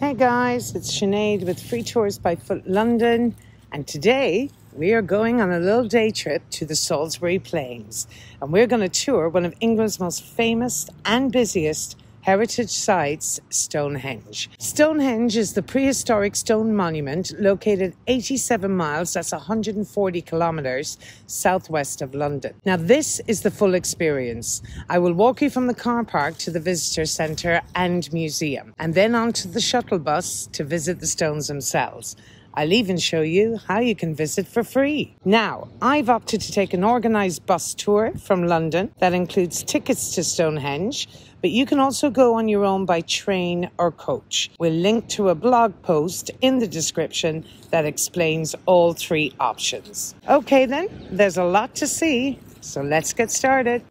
Hey guys, it's Sinead with Free Tours by London, and today we are going on a little day trip to the Salisbury Plains, and we're going to tour one of England's most famous and busiest heritage sites, Stonehenge. Stonehenge is the prehistoric stone monument located 87 miles, that's 140 kilometres, southwest of London. Now this is the full experience. I will walk you from the car park to the visitor centre and museum, and then onto the shuttle bus to visit the stones themselves. I'll even show you how you can visit for free. Now, I've opted to take an organised bus tour from London that includes tickets to Stonehenge, but you can also go on your own by train or coach. We'll link to a blog post in the description that explains all three options. Okay then, there's a lot to see, so let's get started.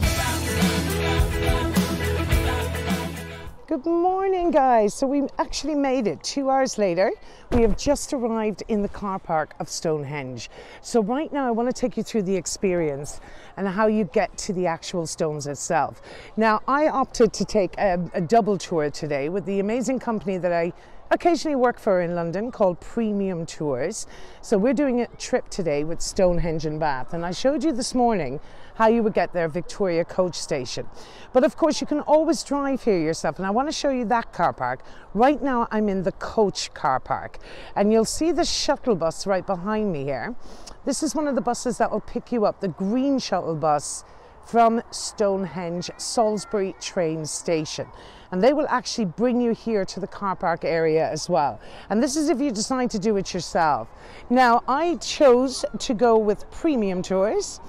Good morning, guys. So we actually made it 2 hours later. We have just arrived in the car park of Stonehenge. So right now I want to take you through the experience and how you get to the actual stones itself. Now I opted to take a double tour today with the amazing company that I occasionally work for in London called Premium Tours. So we're doing a trip today with Stonehenge and Bath, and I showed you this morning how you would get there, Victoria Coach Station. But of course you can always drive here yourself, and I want to show you that car park. Right now I'm in the coach car park, and you'll see the shuttle bus right behind me here. This is one of the buses that will pick you up, the green shuttle bus from Stonehenge Salisbury train station, and they will actually bring you here to the car park area as well. And this is if you decide to do it yourself. Now I chose to go with Premium Tours,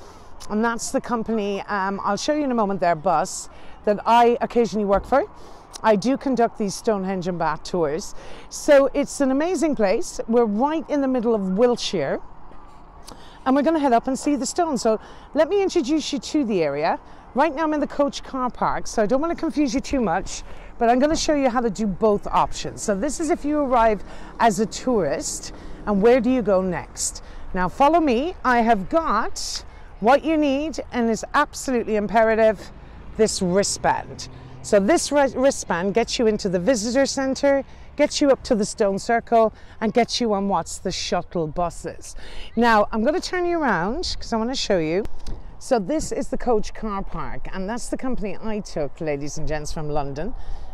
and that's the company, I'll show you in a moment, their bus that I occasionally work for. I do conduct these Stonehenge and Bath tours. So it's an amazing place. We're right in the middle of Wiltshire, and we're going to head up and see the stones. So let me introduce you to the area. Right now I'm in the coach car park, so I don't want to confuse you too much, but I'm going to show you how to do both options. So this is if you arrive as a tourist, and where do you go next? Now follow me. I have got what you need, and is absolutely imperative, this wristband. So this wristband gets you into the visitor centre, gets you up to the stone circle, and gets you on what's the shuttle buses. Now I'm going to turn you around because I want to show you. So this is the coach car park, and that's the company I took, ladies and gents, from London,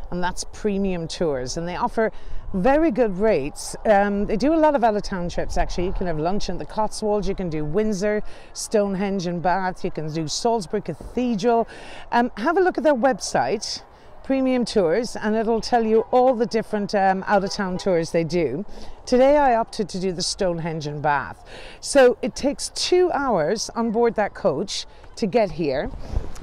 and that's Premium Tours, and they offer very good rates. They do a lot of out-of-town trips actually. You can have lunch in the Cotswolds, you can do Windsor, Stonehenge and Bath, you can do Salisbury Cathedral. Have a look at their website, Premium Tours, and it'll tell you all the different out-of-town tours they do. Today I opted to do the Stonehenge and Bath. So it takes 2 hours on board that coach to get here,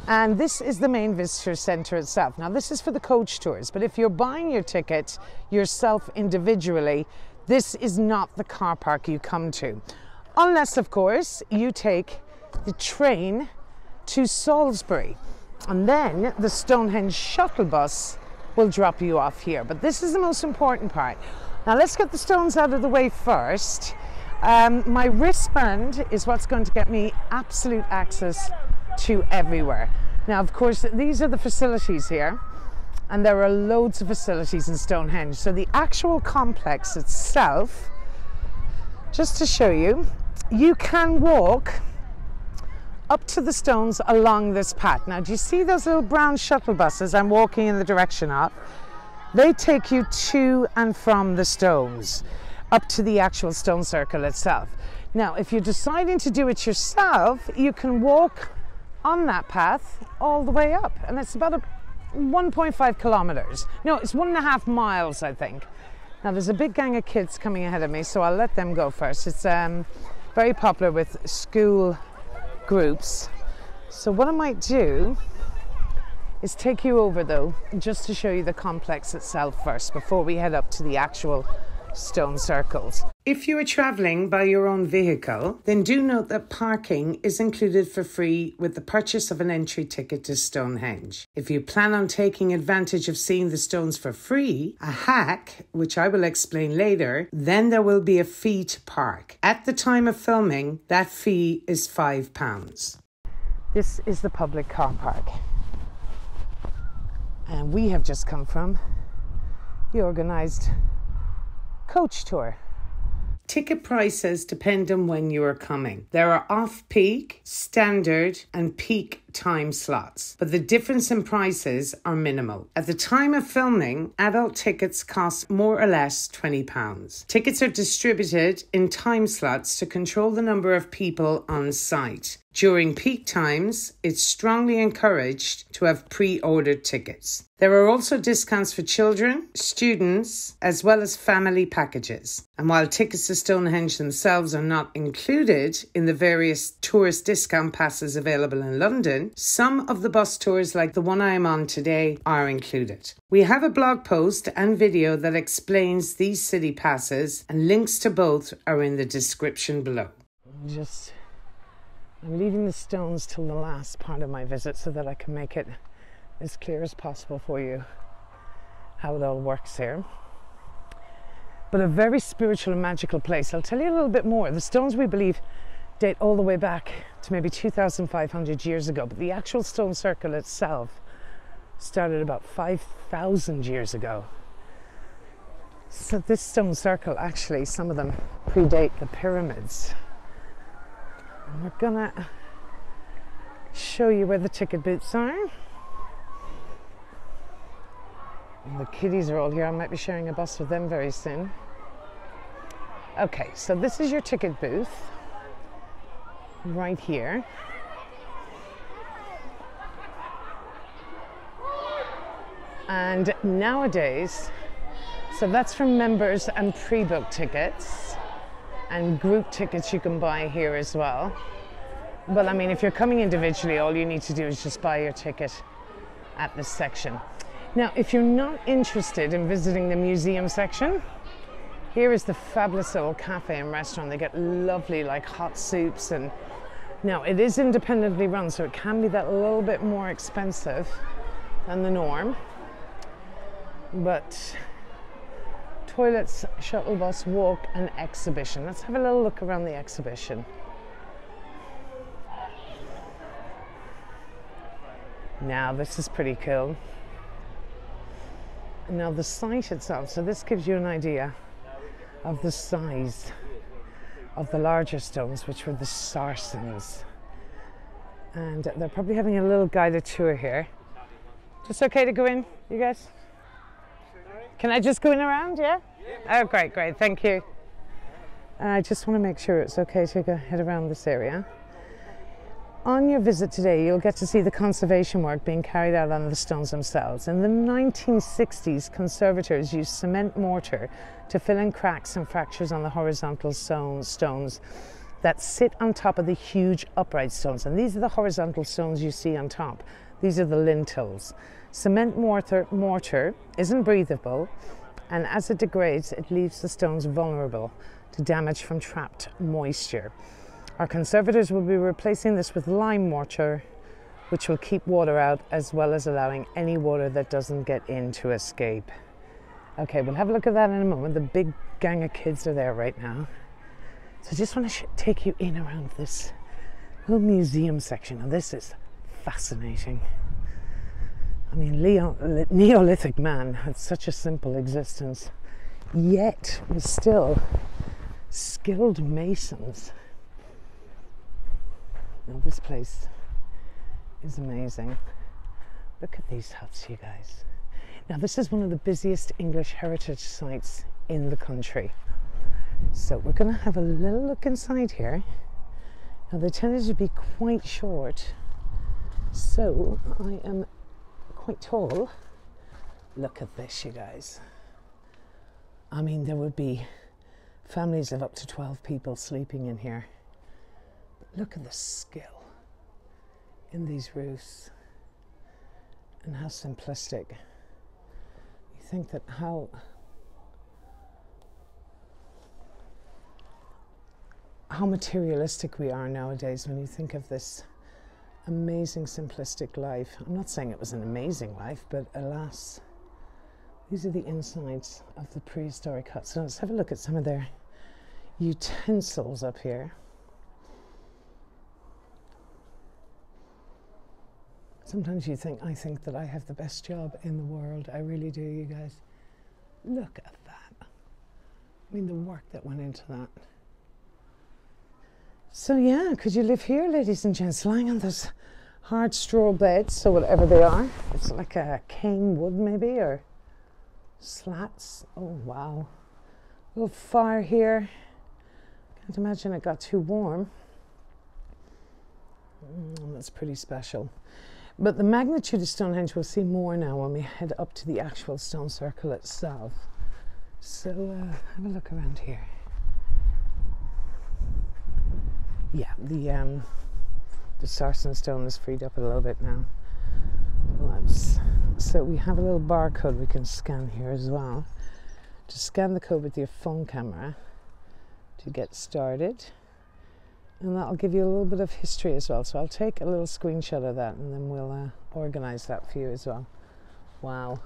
and this is the main visitor centre itself. Now this is for the coach tours, but if you're buying your ticket yourself individually, this is not the car park you come to, unless of course you take the train to Salisbury, and then the Stonehenge shuttle bus will drop you off here. But this is the most important part. Now let's get the stones out of the way first. My wristband is what's going to get me absolute access to everywhere. Now of course these are the facilities here, and there are loads of facilities in Stonehenge. So the actual complex itself, just to show you, you can walk up to the stones along this path. Now do you see those little brown shuttle buses I'm walking in the direction of? They take you to and from the stones up to the actual stone circle itself. Now if you're deciding to do it yourself, you can walk on that path all the way up, and it's about 1.5 kilometers. No, it's 1.5 miles, I think. Now there's a big gang of kids coming ahead of me, so I'll let them go first. It's very popular with school groups. So what I might do is take you over though, just to show you the complex itself first before we head up to the actual stone circles. If you are travelling by your own vehicle, then do note that parking is included for free with the purchase of an entry ticket to Stonehenge. If you plan on taking advantage of seeing the stones for free, a hack, which I will explain later, then there will be a fee to park. At the time of filming, that fee is £5. This is the public car park, and we have just come from the organised coach tour. Ticket prices depend on when you are coming. There are off-peak, standard and peak time slots, but the difference in prices are minimal. At the time of filming, adult tickets cost more or less £20. Tickets are distributed in time slots to control the number of people on site. During peak times, it's strongly encouraged to have pre-ordered tickets. There are also discounts for children, students, as well as family packages. And while tickets to Stonehenge themselves are not included in the various tourist discount passes available in London, some of the bus tours like the one I am on today are included. We have a blog post and video that explains these city passes, and links to both are in the description below. I'm leaving the stones till the last part of my visit so that I can make it as clear as possible for you how it all works here. But a very spiritual and magical place. I'll tell you a little bit more. The stones, we believe, date all the way back to maybe 2,500 years ago, but the actual stone circle itself started about 5,000 years ago. So this stone circle, actually, some of them predate the pyramids. And we're gonna show you where the ticket booths are. And the kiddies are all here. I might be sharing a bus with them very soon. Okay, so this is your ticket booth right here. And nowadays, so that's for members and pre-book tickets, and group tickets you can buy here as well. But I mean, if you're coming individually, all you need to do is just buy your ticket at this section. Now, if you're not interested in visiting the museum section, here is the fabulous little cafe and restaurant. They get lovely like hot soups, and now it is independently run, so it can be that little bit more expensive than the norm. But toilets, shuttle bus, walk and exhibition. Let's have a little look around the exhibition. Now this is pretty cool. Now the site itself, so this gives you an idea of the size of the larger stones, which were the saracens. And they're probably having a little guided tour here. Just okay to go in, you guys? Can I just go in around, yeah? Oh, great, thank you. I just want to make sure it's okay to go head around this area. On your visit today, you'll get to see the conservation work being carried out on the stones themselves. In the 1960s, conservators used cement mortar to fill in cracks and fractures on the horizontal stones that sit on top of the huge upright stones. And these are the horizontal stones you see on top. These are the lintels. Cement mortar isn't breathable, and as it degrades, it leaves the stones vulnerable to damage from trapped moisture. Our conservators will be replacing this with lime mortar, which will keep water out, as well as allowing any water that doesn't get in to escape. Okay, we'll have a look at that in a moment. The big gang of kids are there right now. So I just want to take you in around this little museum section. Now this is fascinating. I mean, Neolithic man had such a simple existence, yet was still skilled masons. Now this place is amazing. Look at these huts, you guys. Now this is one of the busiest English heritage sites in the country. So we're going to have a little look inside here. Now they tended to be quite short, so I am quite tall. Look at this, you guys. I mean, there would be families of up to 12 people sleeping in here. Look at the skill in these roofs and how simplistic. You think that how materialistic we are nowadays when you think of this amazing simplistic life. I'm not saying it was an amazing life, but alas, these are the insides of the prehistoric huts. So let's have a look at some of their utensils up here. Sometimes I think that I have the best job in the world. I really do, you guys. Look at that. I mean, the work that went into that. So yeah, could you live here, ladies and gents, lying on those hard straw beds, so whatever they are. It's like a cane wood maybe, or slats. Oh wow. A little fire here. Can't imagine it got too warm. That's pretty special. But the magnitude of Stonehenge we'll see more now when we head up to the actual stone circle itself. So have a look around here. Yeah, the sarsen stone is freed up a little bit now. So we have a little barcode we can scan here as well. Just scan the code with your phone camera to get started. And that'll give you a little bit of history as well. So I'll take a little screenshot of that and then we'll organise that for you as well. Wow.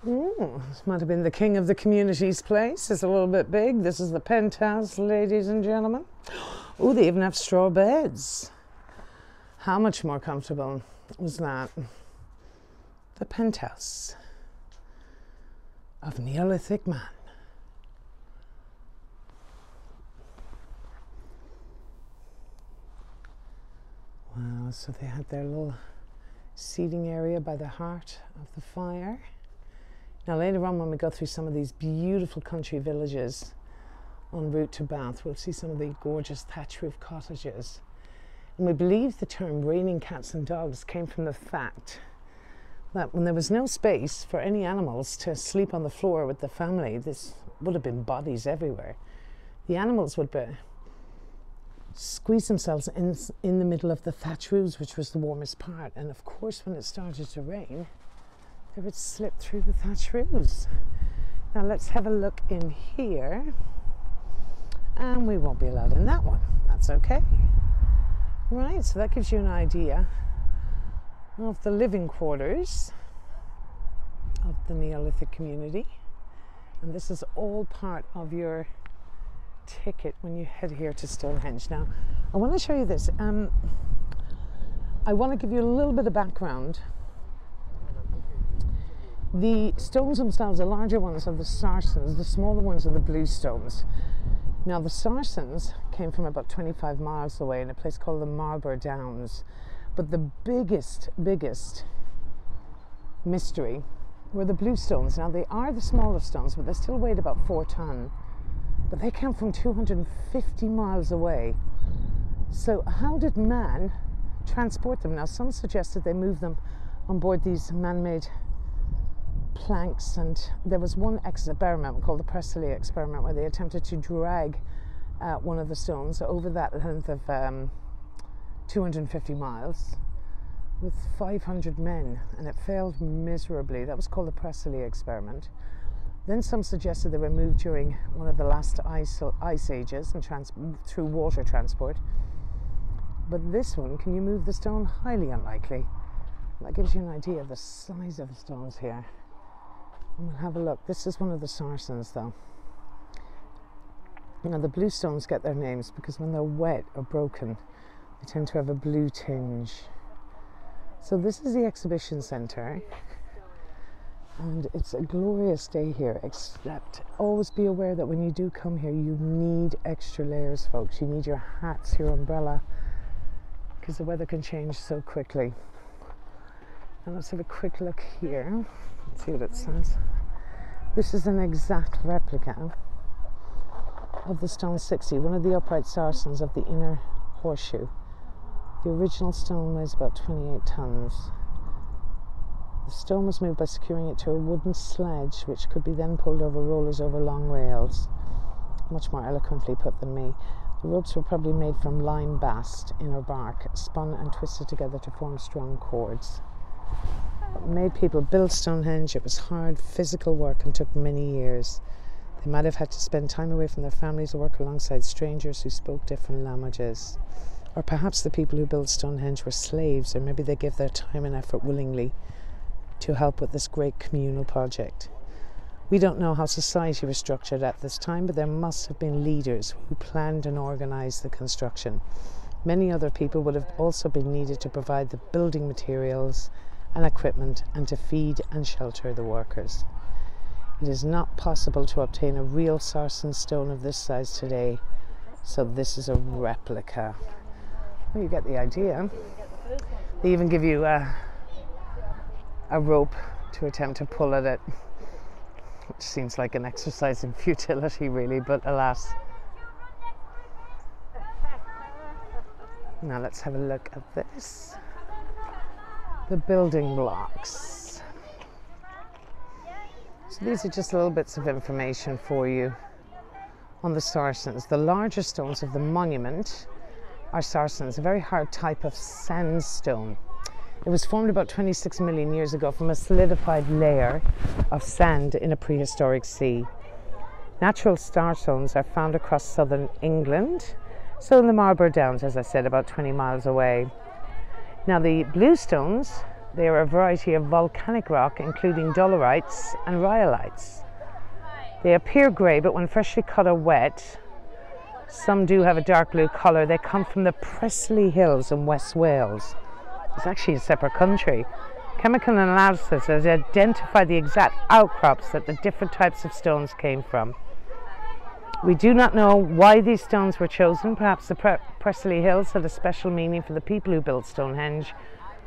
This might have been the king of the community's place. It's a little bit big. This is the penthouse, ladies and gentlemen. Oh, they even have straw beds. How much more comfortable was that? The penthouse of Neolithic man. Wow, so they had their little seating area by the heart of the fire. Now later on when we go through some of these beautiful country villages en route to Bath, we'll see some of the gorgeous thatch roof cottages. And we believe the term raining cats and dogs came from the fact that when there was no space for any animals to sleep on the floor with the family, this would have been bodies everywhere. The animals would squeeze themselves in the middle of the thatch roofs, which was the warmest part. And of course, when it started to rain, they would slip through the thatch roofs. Now let's have a look in here. And we won't be allowed in that one. That's okay. Right, so that gives you an idea of the living quarters of the Neolithic community. And this is all part of your ticket when you head here to Stonehenge. Now, I want to show you this. I want to give you a little bit of background. The stones themselves, the larger ones are the sarsens, the smaller ones are the blue stones. Now, the sarsens came from about 25 miles away in a place called the Margaret Downs. But the biggest mystery were the blue stones. Now, they are the smaller stones, but they still weighed about 4 tons. But they came from 250 miles away. So how did man transport them? Now, some suggested they moved them on board these man-made planks, and there was one experiment called the Presley experiment where they attempted to drag one of the stones over that length of 250 miles with 500 men, and it failed miserably. That was called the Presley experiment. Then some suggested they were moved during one of the last ice ages and through water transport. But this one, can you move the stone? Highly unlikely. That gives you an idea of the size of the stones here. And we'll have a look. This is one of the sarsens though. Now the blue stones get their names because when they're wet or broken, they tend to have a blue tinge. So this is the exhibition centre. And it's a glorious day here, except always be aware that when you do come here, you need extra layers, folks. You need your hats, your umbrella, because the weather can change so quickly. And let's have a quick look here. Let's see what it says. This is an exact replica of the stone 60, one of the upright sarsens of the inner horseshoe. The original stone weighs about 28 tons. The stone was moved by securing it to a wooden sledge, which could be then pulled over rollers over long rails. Much more eloquently put than me. The ropes were probably made from lime bast, inner bark, spun and twisted together to form strong cords. What made people build Stonehenge? It was hard physical work and took many years. They might have had to spend time away from their families or work alongside strangers who spoke different languages. Or perhaps the people who built Stonehenge were slaves, or maybe they gave their time and effort willingly to help with this great communal project. We don't know how society was structured at this time, but there must have been leaders who planned and organised the construction. Many other people would have also been needed to provide the building materials and equipment and to feed and shelter the workers. It is not possible to obtain a real sarsen stone of this size today, so this is a replica. Well, you get the idea. They even give you a rope to attempt to pull at it, which seems like an exercise in futility really, but alas. Now let's have a look at this. The building blocks. So these are just little bits of information for you on the sarsens. The larger stones of the monument are sarsens, a very hard type of sandstone. It was formed about 26 million years ago from a solidified layer of sand in a prehistoric sea. Natural starstones are found across southern England, so in the Marlborough Downs, as I said, about 20 miles away. Now the blue stones, they are a variety of volcanic rock, including dolerites and rhyolites. They appear grey, but when freshly cut or wet, some do have a dark blue colour. They come from the Preseli Hills in West Wales. It's actually a separate country. Chemical analysis has identified the exact outcrops that the different types of stones came from. We do not know why these stones were chosen. Perhaps the Preseli Hills had a special meaning for the people who built Stonehenge,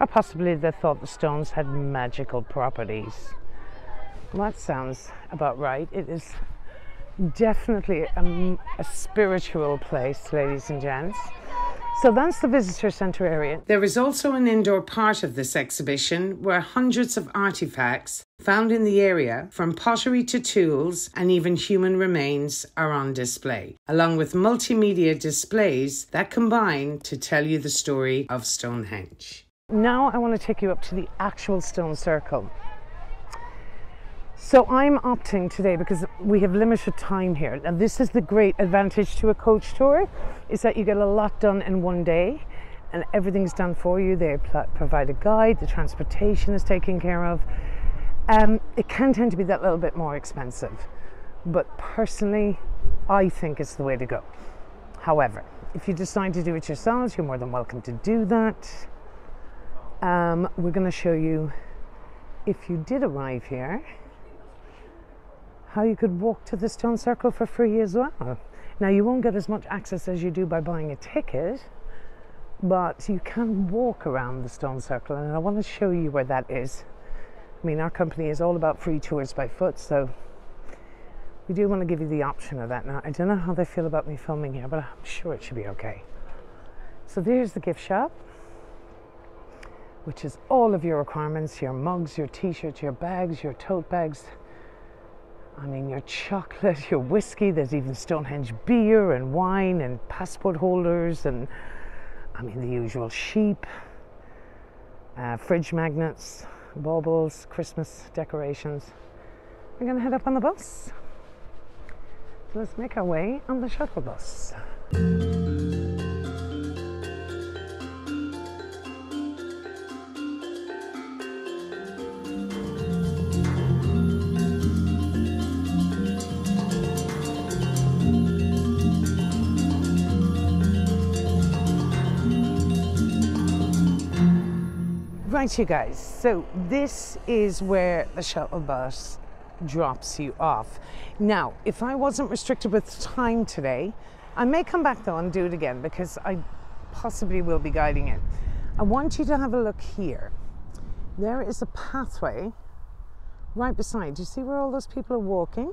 or possibly they thought the stones had magical properties. Well, that sounds about right. It is definitely a spiritual place, ladies and gents. So that's the visitor centre area. There is also an indoor part of this exhibition where hundreds of artefacts found in the area, from pottery to tools and even human remains, are on display, along with multimedia displays that combine to tell you the story of Stonehenge. Now I want to take you up to the actual stone circle. So I'm opting today, because we have limited time here, and this is the great advantage to a coach tour, is that you get a lot done in one day and everything's done for you. They provide a guide, the transportation is taken care of. It can tend to be that little bit more expensive, but personally I think it's the way to go. However, if you decide to do it yourselves, you're more than welcome to do that. We're going to show you, if you did arrive here, how you could walk to the stone circle for free as well. Now, you won't get as much access as you do by buying a ticket, but you can walk around the stone circle, and I want to show you where that is. I mean, our company is all about free tours by foot, so we do want to give you the option of that. Now, I don't know how they feel about me filming here, but I'm sure it should be okay. So there's the gift shop, which is all of your requirements, your mugs, your t-shirts, your bags, your tote bags. I mean, your chocolate, your whiskey, there's even Stonehenge beer and wine and passport holders and, I mean, the usual sheep, fridge magnets, baubles, Christmas decorations. We're going to head up on the bus. So let's make our way on the shuttle bus. Right, you guys, so this is where the shuttle bus drops you off. Now, if I wasn't restricted with time today, I may come back though and do it again, because I possibly will be guiding it. I want you to have a look here. There is a pathway right beside. Do you see where all those people are walking?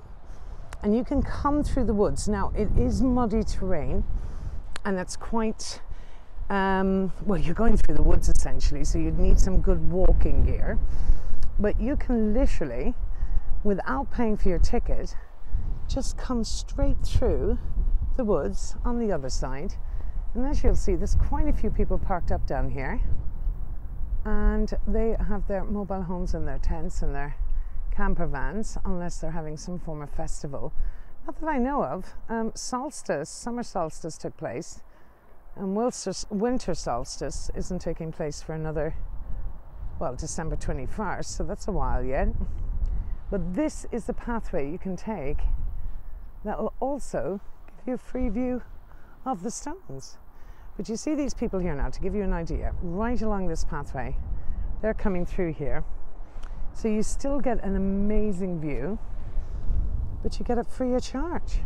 And you can come through the woods. Now, it is muddy terrain, and that's quite well, you're going through the woods essentially, so you'd need some good walking gear, but you can literally, without paying for your ticket, just come straight through the woods on the other side. And as you'll see, there's quite a few people parked up down here, and they have their mobile homes and their tents and their camper vans, unless they're having some form of festival. Not that I know of. Solstice, summer solstice took place, and winter solstice isn't taking place for another, well, December 21st, so that's a while yet. But this is the pathway you can take that will also give you a free view of the stones. But you see these people here now, to give you an idea, right along this pathway, they're coming through here. So you still get an amazing view but you get it free of charge.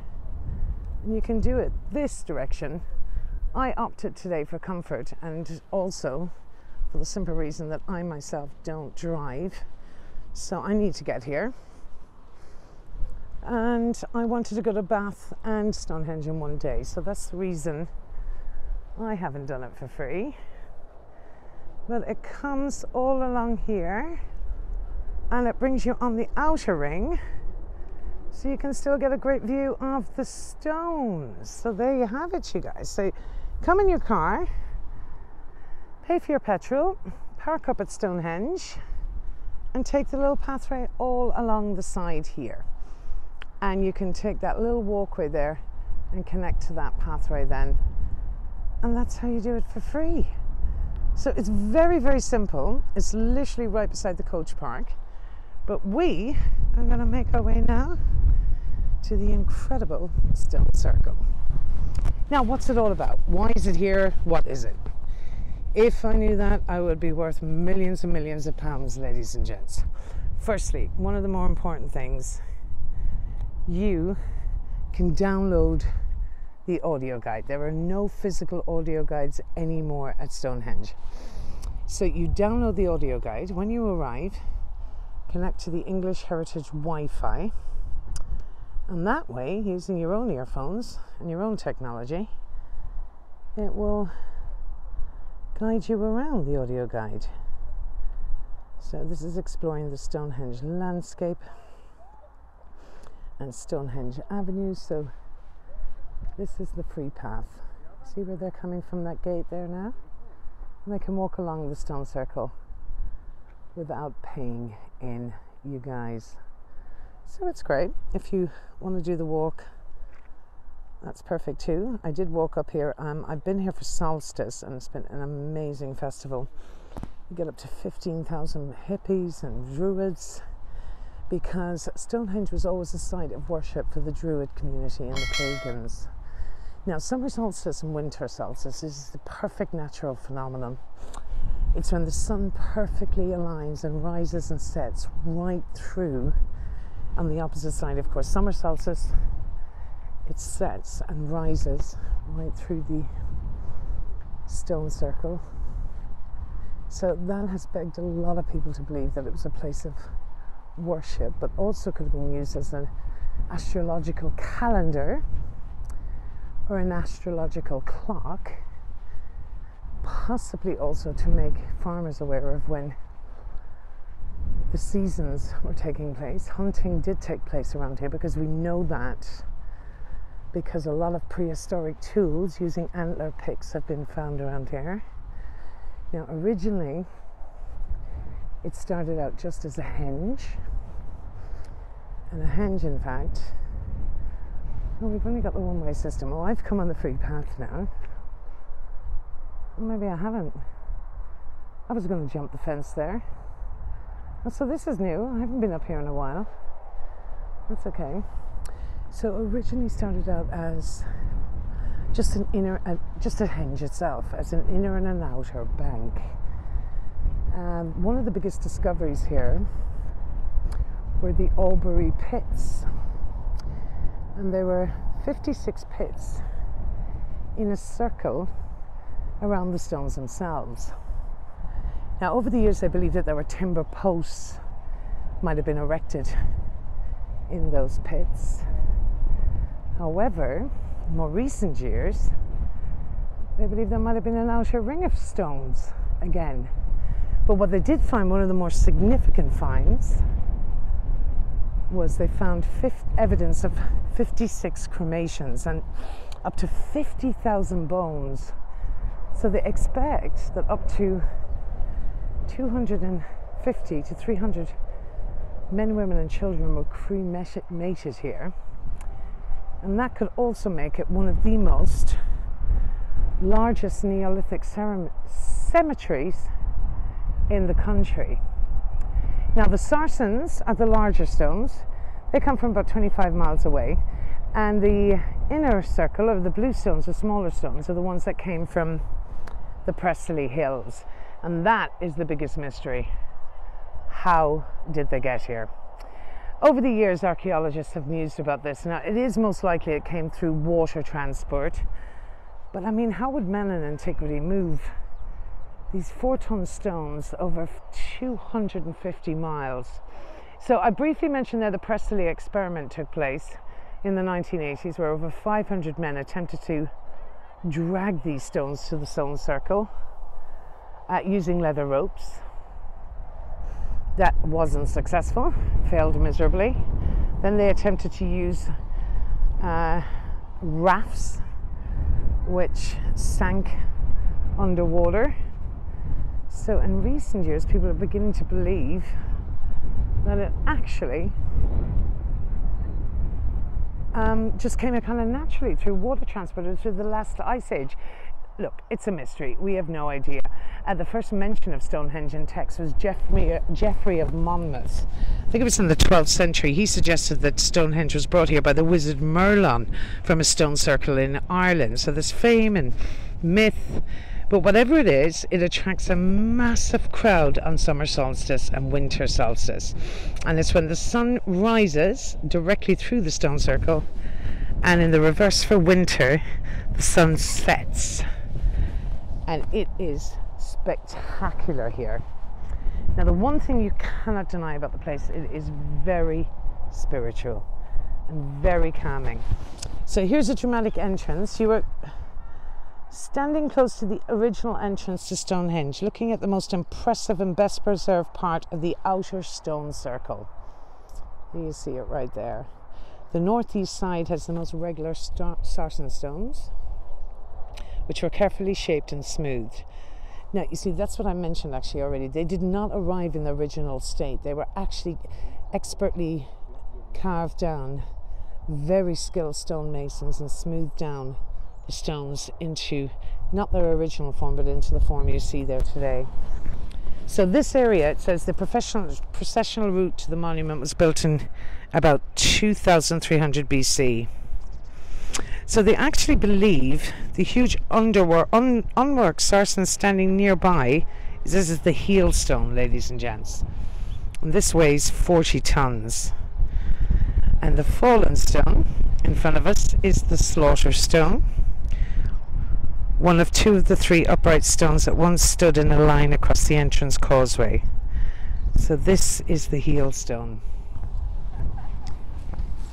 And you can do it this direction. I opted today for comfort, and also for the simple reason that I myself don't drive. So I need to get here. And I wanted to go to Bath and Stonehenge in one day. So that's the reason I haven't done it for free. But it comes all along here and it brings you on the outer ring, so you can still get a great view of the stones. So there you have it, you guys. So come in your car, pay for your petrol, park up at Stonehenge, and take the little pathway all along the side here. And you can take that little walkway there and connect to that pathway then. And that's how you do it for free. So it's very, very simple. It's literally right beside the coach park. But we are going to make our way now to the incredible stone circle. Now, what's it all about? Why is it here? What is it? If I knew that, I would be worth millions and millions of pounds, ladies and gents. Firstly, one of the more important things, you can download the audio guide. There are no physical audio guides anymore at Stonehenge. So you download the audio guide. When you arrive, connect to the English Heritage Wi-Fi, and that way, using your own earphones and your own technology, it will guide you around the audio guide. So this is exploring the Stonehenge landscape and Stonehenge Avenue. So this is the free path. See where they're coming from that gate there now? And they can walk along the stone circle without paying in, you guys. So it's great. If you want to do the walk, that's perfect too. I did walk up here. I've been here for solstice, and it's been an amazing festival. You get up to 15,000 hippies and druids, because Stonehenge was always a site of worship for the druid community and the pagans. Now, summer solstice and winter solstice is the perfect natural phenomenon. It's when the sun perfectly aligns and rises and sets right through. On the opposite side, of course, summer solstice, it sets and rises right through the stone circle. So that has begged a lot of people to believe that it was a place of worship, but also could have been used as an astrological calendar or an astrological clock, possibly also to make farmers aware of when the seasons were taking place. Hunting did take place around here, because we know that because a lot of prehistoric tools using antler picks have been found around here. Now, originally it started out just as a henge, and a henge, in fact, well, we've only got the one-way system. Oh, I've come on the free path now. Well, maybe I haven't. I was going to jump the fence there. Oh, so this is new. I haven't been up here in a while. That's okay. So originally started out as just an inner, just a henge itself, as an inner and an outer bank. One of the biggest discoveries here were the Albury pits, and there were 56 pits in a circle around the stones themselves. Now, over the years, they believe that there were timber posts might have been erected in those pits. However, in more recent years, they believe there might have been an outer ring of stones again. But what they did find, one of the more significant finds, was they found evidence of 56 cremations and up to 50,000 bones. So they expect that up to 250 to 300 men, women and children were cremated here. And that could also make it one of the most largest Neolithic cemeteries in the country. Now, the Sarsens are the larger stones. They come from about 25 miles away. And the inner circle of the blue stones, the smaller stones, are the ones that came from the Prestley Hills. And that is the biggest mystery. How did they get here? Over the years, archaeologists have mused about this. Now, it is most likely it came through water transport. But I mean, how would men in antiquity move these 4-ton stones over 250 miles? So I briefly mentioned there the Presley experiment took place in the 1980s, where over 500 men attempted to drag these stones to the stone circle using leather ropes. That wasn't successful, failed miserably. Then they attempted to use rafts, which sank underwater. So in recent years, people are beginning to believe that it actually just came kind of naturally through water transport or through the last ice age. Look, it's a mystery. We have no idea. The first mention of Stonehenge in text was Geoffrey of Monmouth. I think it was in the 12th century. He suggested that Stonehenge was brought here by the wizard Merlin from a stone circle in Ireland. So there's fame and myth. But whatever it is, it attracts a massive crowd on summer solstice and winter solstice. And it's when the sun rises directly through the stone circle, and in the reverse for winter, the sun sets. And it is spectacular here. Now, the one thing you cannot deny about the place, it is very spiritual and very calming. So here's a dramatic entrance. You were standing close to the original entrance to Stonehenge, looking at the most impressive and best preserved part of the outer stone circle. You see it right there. The northeast side has the most regular sarsen stones, which were carefully shaped and smoothed. Now, you see, that's what I mentioned actually already. They did not arrive in the original state. They were actually expertly carved down, very skilled stonemasons, and smoothed down the stones into not their original form, but into the form you see there today. So this area, it says the processional route to the monument was built in about 2300 BC. So they actually believe the huge unworked sarsen standing nearby, this is the heel stone, ladies and gents. And this weighs 40 tons. And the fallen stone in front of us is the slaughter stone, one of two of the three upright stones that once stood in a line across the entrance causeway. So this is the heel stone.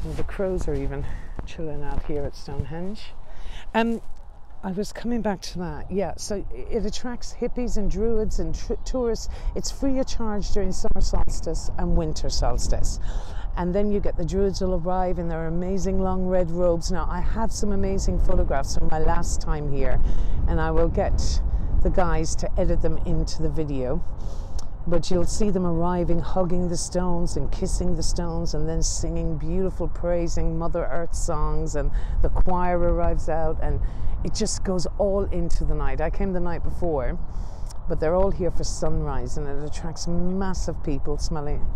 And the crows are even chilling out here at Stonehenge. I was coming back to that. Yeah, so it attracts hippies and druids and tourists. It's free of charge during summer solstice and winter solstice. And then you get the druids will arrive in their amazing long red robes. Now, I have some amazing photographs from my last time here, and I will get the guys to edit them into the video. But you'll see them arriving, hugging the stones and kissing the stones, and then singing beautiful, praising Mother Earth songs, and the choir arrives out, and it just goes all into the night. I came the night before, but they're all here for sunrise, and it attracts massive people smelling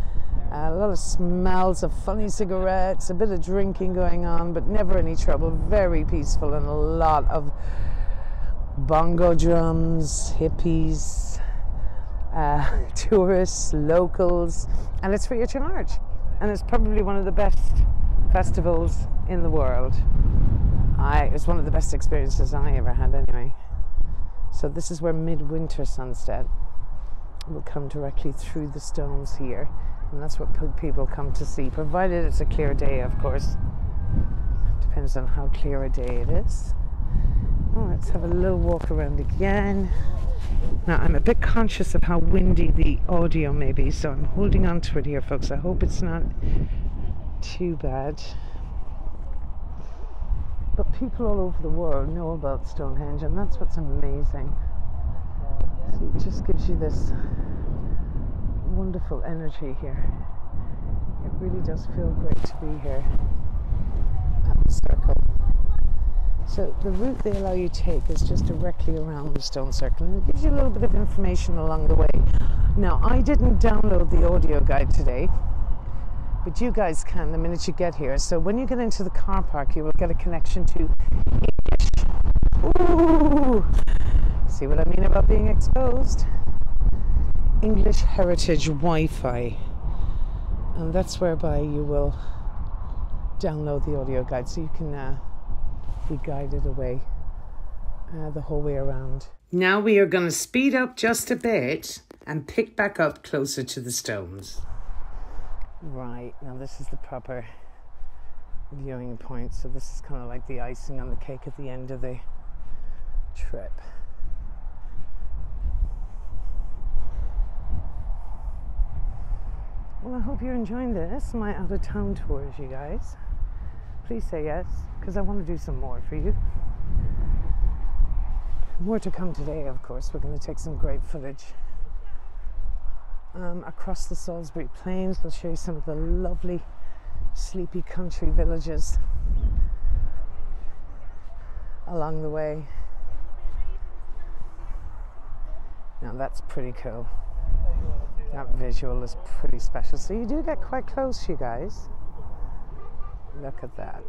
a lot of smells of funny cigarettes, a bit of drinking going on, but never any trouble, very peaceful, and a lot of bongo drums, hippies, tourists, locals, and it's free of charge. And it's probably one of the best festivals in the world. It's one of the best experiences I ever had anyway. So this is where midwinter sunset will come directly through the stones here, and that's what people come to see, provided it's a clear day, of course. Depends on how clear a day it is. Oh, let's have a little walk around again. Now, I'm a bit conscious of how windy the audio may be, so I'm holding on to it here, folks. I hope it's not too bad. But people all over the world know about Stonehenge, and that's what's amazing. So it just gives you this wonderful energy here. It really does feel great to be here at the circle. So the route they allow you to take is just directly around the stone circle, and it gives you a little bit of information along the way. Now, I didn't download the audio guide today, but you guys can the minute you get here. So when you get into the car park, you will get a connection to English. Ooh! See what I mean about being exposed? English Heritage Wi-Fi. And that's whereby you will download the audio guide so you can be guided away the whole way around. Now we are going to speed up just a bit and pick back up closer to the stones. Right, now this is the proper viewing point, so this is kind of like the icing on the cake at the end of the trip. Well, I hope you're enjoying this, my out of town tours, you guys. Please say yes, because I want to do some more for you. More to come today, of course. We're going to take some great footage across the Salisbury Plains. We'll show you some of the lovely sleepy country villages along the way. Now that's pretty cool. That visual is pretty special. So you do get quite close, you guys. Look at that.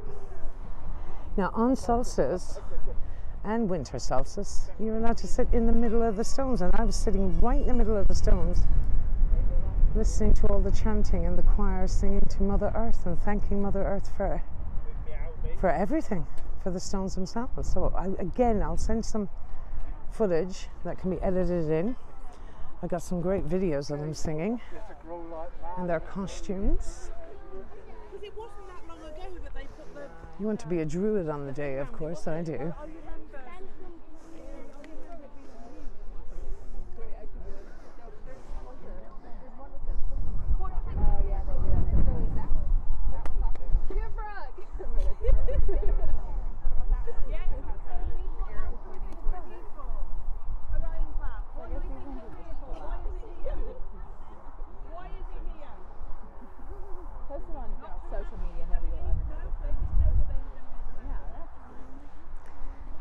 Now on solstice and winter solstice, you're allowed to sit in the middle of the stones, and I was sitting right in the middle of the stones, listening to all the chanting and the choir singing to Mother Earth and thanking Mother Earth for everything, for the stones themselves. So I'll send some footage that can be edited in. I got some great videos of them singing and their costumes. You want to be a druid on the day, of course, I do.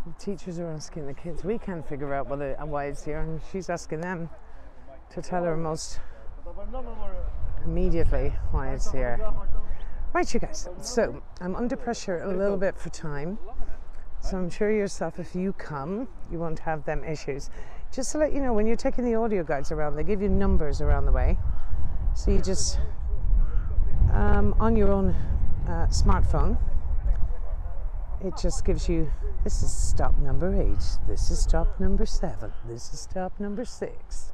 The teachers are asking the kids. We can't figure out why it's here, and she's asking them to tell her most immediately why it's here. Right, you guys, so I'm under pressure a little bit for time, so I'm sure yourself, if you come, you won't have them issues. Just to let you know, when you're taking the audio guides around, they give you numbers around the way, so you just on your own smartphone, it just gives you, this is stop number 8, this is stop number 7, this is stop number 6.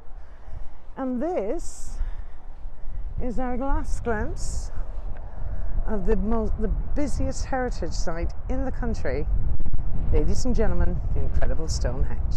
And this is our last glimpse of the busiest heritage site in the country. Ladies and gentlemen, the incredible Stonehenge.